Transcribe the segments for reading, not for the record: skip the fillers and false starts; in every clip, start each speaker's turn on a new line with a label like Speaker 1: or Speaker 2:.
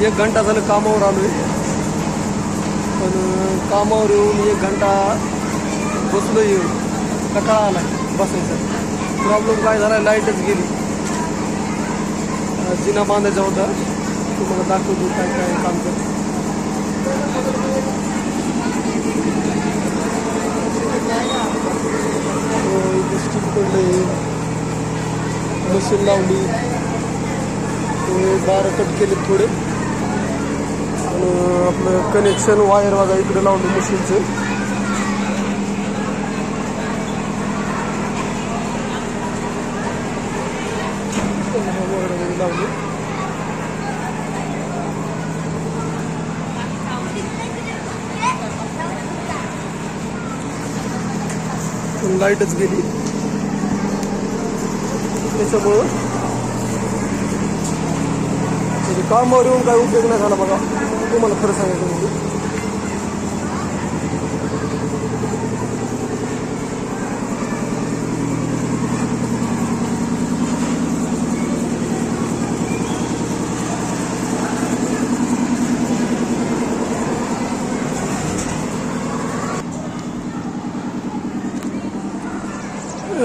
Speaker 1: 1 घंटा झालं कामावर आलोय, पण कामावर येऊन 1 घंटा बसलो, येऊन कंटाळा आला बसायचा. प्रॉब्लेम काय झाला, लाईटच गेली. जिना बांधायचा होता, तुम्हाला दाखवतो काय काय काम करतो. स्टिक पडले, मशीन लावली, ते दार कट केले थोडे, आणि आपलं कनेक्शन वायर बघा इकडे लावलं मशीनचं. लावली लाईटच गेली, त्याच्यामुळं कामावर येऊन काय उपयोग नाही झाला बघा. तुम्हाला खरं सांगायचं म्हणजे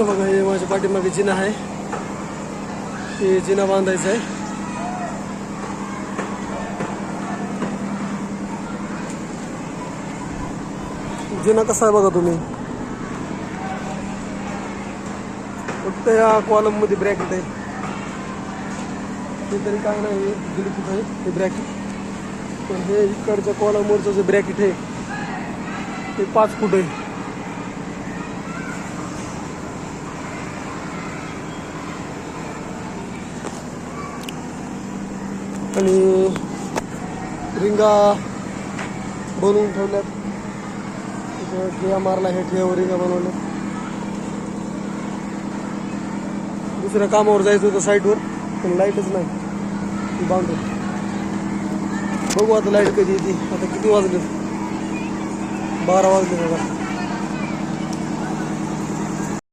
Speaker 1: बघा, हे माझ्या पाठीमागे जिना आहे, हे जिना बांधायचं आहे. जिना कसा आहे बघा तुम्ही, फक्त या कॉलम मध्ये ब्रॅकेट आहे, ते तरी काय नाही दिली आहे हे ब्रॅकेट. पण हे इकडच्या कॉलमवरचं जे ब्रॅकेट आहे ते 5 फूट आहे. आणि रिंगा बनवून ठेवल्यात, ठिया मारला, हे ठियावर रिंगा बनवल्या. दुसऱ्या कामावर जायचं होतं साईटवर, पण लाईटच नाही, बांधून. बघू आता लाईट कधी येते. आता किती वाजले, 12 वाजले बघा.